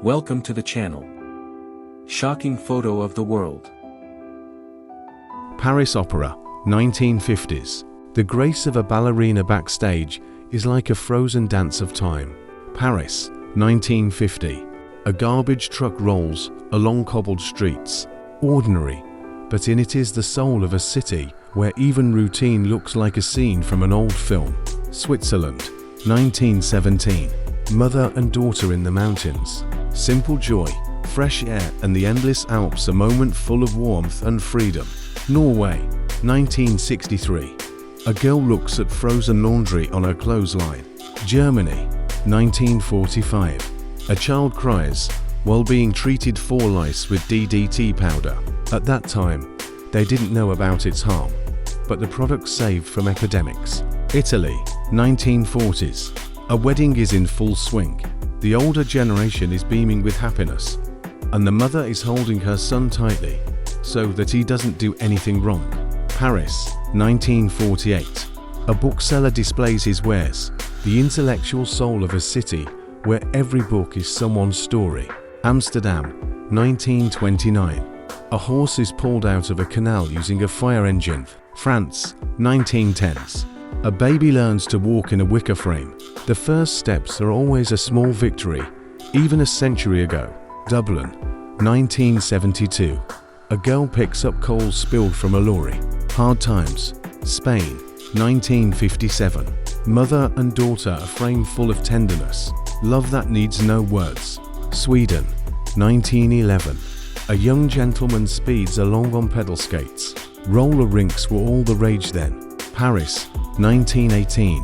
Welcome to the channel. Shocking photo of the world. Paris Opera, 1950s. The grace of a ballerina backstage is like a frozen dance of time. Paris, 1950. A garbage truck rolls along cobbled streets. Ordinary, but in it is the soul of a city where even routine looks like a scene from an old film. Switzerland, 1917. Mother and daughter in the mountains. Simple joy, fresh air and the endless Alps, a moment full of warmth and freedom. Norway, 1963. A girl looks at frozen laundry on her clothesline. Germany, 1945. A child cries while being treated for lice with DDT powder. At that time, they didn't know about its harm, but the product saved from epidemics. Italy, 1940s. A wedding is in full swing. The older generation is beaming with happiness, and the mother is holding her son tightly so that he doesn't do anything wrong. Paris, 1948. A bookseller displays his wares, the intellectual soul of a city where every book is someone's story. Amsterdam, 1929. A horse is pulled out of a canal using a fire engine. France, 1910s. A baby learns to walk in a wicker frame. The first steps are always a small victory, even a century ago. Dublin, 1972. A girl picks up coal spilled from a lorry. Hard Times, Spain, 1957. Mother and daughter, a frame full of tenderness. Love that needs no words. Sweden, 1911. A young gentleman speeds along on pedal skates. Roller rinks were all the rage then. Paris, 1918.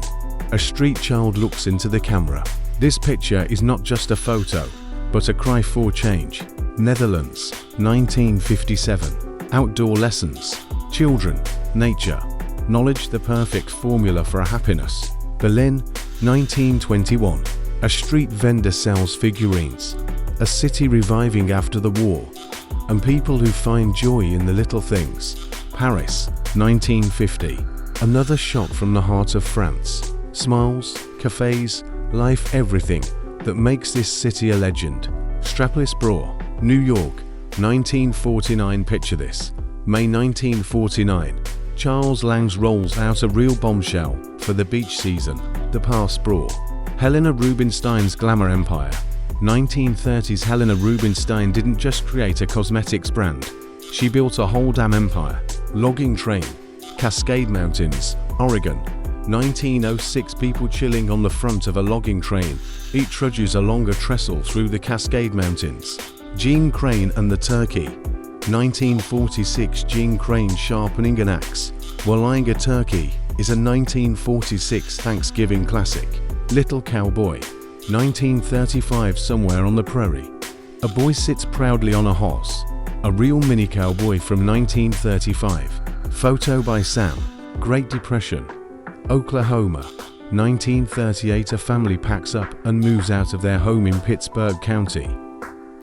A street child looks into the camera. This picture is not just a photo, but a cry for change. Netherlands, 1957. Outdoor lessons. Children, nature, knowledge, the perfect formula for happiness. Berlin, 1921. A street vendor sells figurines. A city reviving after the war, and people who find joy in the little things. Paris, 1950. Another shot from the heart of France. Smiles, cafes, life, everything that makes this city a legend. Strapless bra, New York, 1949. Picture this. May 1949. Charles Langs rolls out a real bombshell for the beach season. The Pass bra. Helena Rubinstein's glamour empire. 1930s. Helena Rubinstein didn't just create a cosmetics brand. She built a whole damn empire. Logging train. Cascade Mountains, Oregon. 1906. People chilling on the front of a logging train. It trudges along a trestle through the Cascade Mountains. Jean Crane and the Turkey. 1946. Jean Crane sharpening an axe while eyeing a turkey is a 1946 Thanksgiving classic. Little Cowboy. 1935. Somewhere on the prairie. A boy sits proudly on a horse. A real mini cowboy from 1935. Photo by Sam. Great Depression. Oklahoma, 1938. A family packs up and moves out of their home in Pittsburgh County.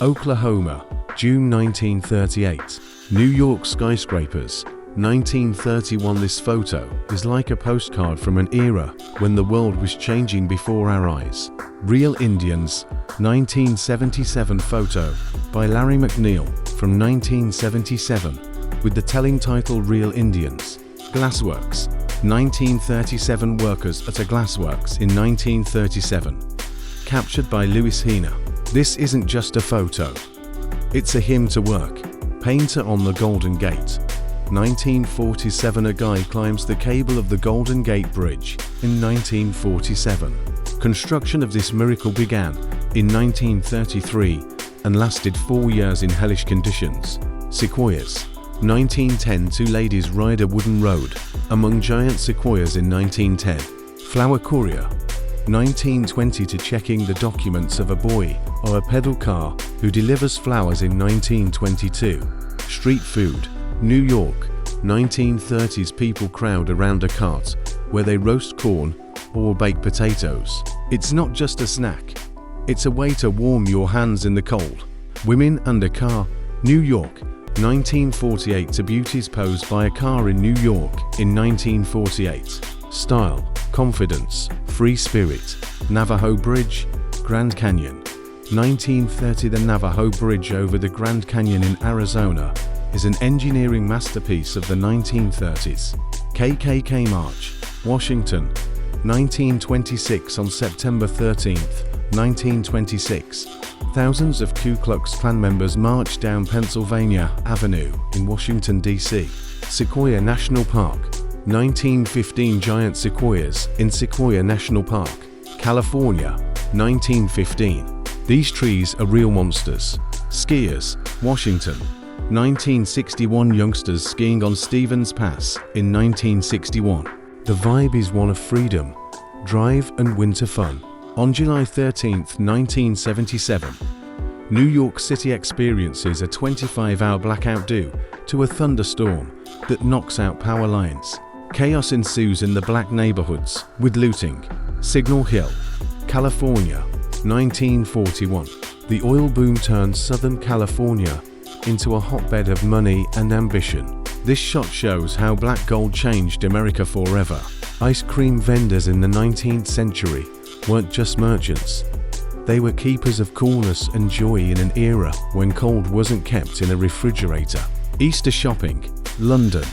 Oklahoma, June 1938. New York skyscrapers, 1931. This photo is like a postcard from an era when the world was changing before our eyes. Real Indians, 1977. Photo by Larry McNeil from 1977 with the telling title Real Indians. Glassworks, 1937. Workers at a glassworks in 1937. Captured by Louis Hina. This isn't just a photo. It's a hymn to work. Painter on the Golden Gate. 1947. A guy climbs the cable of the Golden Gate Bridge in 1947. Construction of this miracle began in 1933 and lasted 4 years in hellish conditions. Sequoias. 1910. Two ladies ride a wooden road among giant sequoias in 1910. Flower courier. 1920. To checking the documents of a boy or a pedal car who delivers flowers in 1922. Street food. New York, 1930s. People crowd around a cart where they roast corn or bake potatoes. It's not just a snack. It's a way to warm your hands in the cold. Women and a car. New York, 1948. To beauties posed by a car in New York in 1948. Style, confidence, free spirit. Navajo Bridge, Grand Canyon. 1930. The Navajo Bridge over the Grand Canyon in Arizona is an engineering masterpiece of the 1930s. KKK March, Washington, 1926. On September 13, 1926, thousands of Ku Klux Klan members marched down Pennsylvania Avenue in Washington, D.C. Sequoia National Park, 1915. Giant sequoias in Sequoia National Park, California, 1915. These trees are real monsters. Skiers, Washington, 1961. Youngsters skiing on Stevens Pass in 1961. The vibe is one of freedom, drive and winter fun. On July 13, 1977, New York City experiences a 25-hour blackout due to a thunderstorm that knocks out power lines. Chaos ensues in the black neighborhoods with looting. Signal Hill, California, 1941. The oil boom turned Southern California into a hotbed of money and ambition. This shot shows how black gold changed America forever. Ice cream vendors in the 19th century weren't just merchants. They were keepers of coolness and joy in an era when cold wasn't kept in a refrigerator. Easter shopping, London,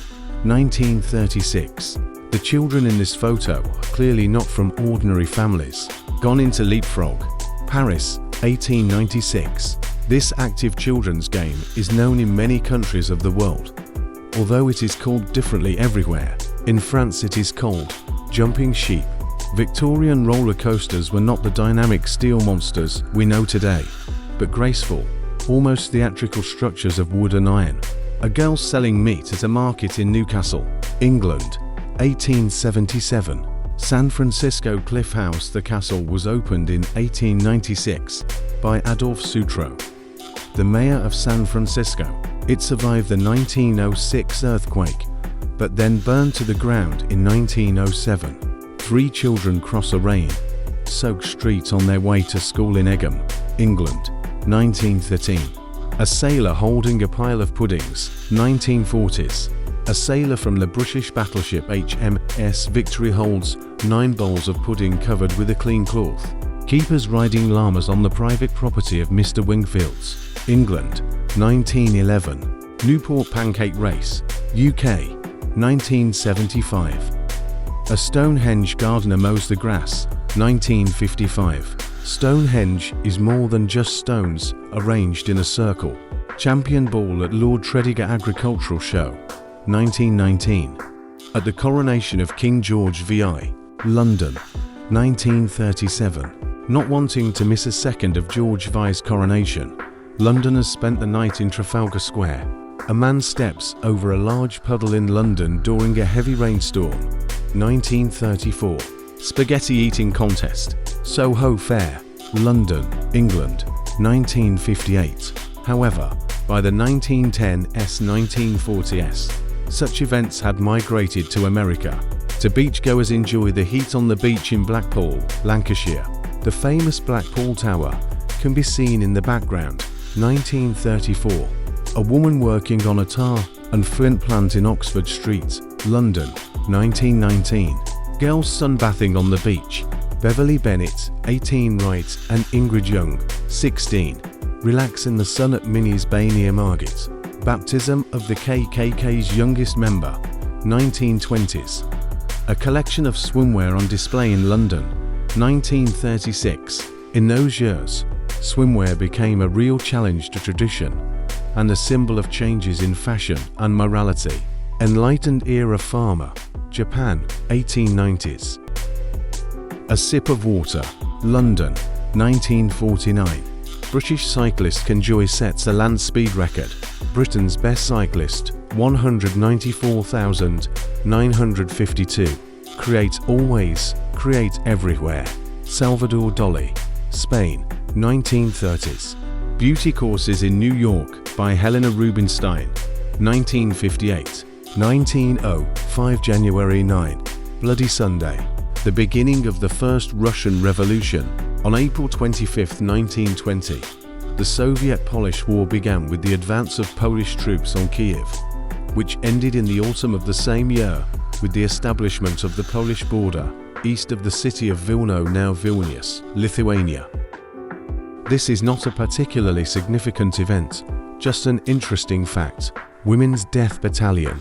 1936. The children in this photo are clearly not from ordinary families. Gone into Leapfrog, Paris, 1896. This active children's game is known in many countries of the world, although it is called differently everywhere. In France it is called jumping sheep. Victorian roller coasters were not the dynamic steel monsters we know today, but graceful, almost theatrical structures of wood and iron. A girl selling meat at a market in Newcastle, England, 1877. San Francisco Cliff House. The castle was opened in 1896 by Adolphe Sutro, the mayor of San Francisco. It survived the 1906 earthquake, but then burned to the ground in 1907. 3 children cross a rain-soaked street on their way to school in Egham, England, 1913. A sailor holding a pile of puddings, 1940s. A sailor from the British battleship HMS Victory holds 9 bowls of pudding covered with a clean cloth. Keepers riding llamas on the private property of Mr. Wingfield's, England, 1911. Newport Pancake Race, UK, 1975. A Stonehenge gardener mows the grass, 1955. Stonehenge is more than just stones arranged in a circle. Champion Ball at Lord Tredegar Agricultural Show, 1919. At the coronation of King George VI, London, 1937. Not wanting to miss a second of George VI's coronation, Londoners spent the night in Trafalgar Square. A man steps over a large puddle in London during a heavy rainstorm, 1934. Spaghetti eating contest, Soho Fair, London, England, 1958. However, by the 1910s, 1940s, such events had migrated to America. To beachgoers enjoy the heat on the beach in Blackpool, Lancashire. The famous Blackpool Tower can be seen in the background, 1934. A woman working on a tar and flint plant in Oxford Street, London, 1919. Girls sunbathing on the beach, Beverly Bennett, 18. Wright and Ingrid Young, 16. Relax in the sun at Minnie's Bay near Margate. Baptism of the KKK's youngest member, 1920s. A collection of swimwear on display in London, 1936. In those years, swimwear became a real challenge to tradition and a symbol of changes in fashion and morality. Enlightened era farmer, Japan, 1890s. A sip of water, London, 1949. British cyclist Conjoy sets a land speed record. Britain's best cyclist, 194,952. Create always, create everywhere. Salvador Dali, Spain, 1930s. Beauty courses in New York by Helena Rubinstein, 1958. 1905 January 9, Bloody Sunday. The beginning of the First Russian Revolution. On April 25, 1920, the Soviet-Polish War began with the advance of Polish troops on Kiev, which ended in the autumn of the same year with the establishment of the Polish border east of the city of Vilno, now Vilnius, Lithuania. This is not a particularly significant event, just an interesting fact. Women's Death Battalion.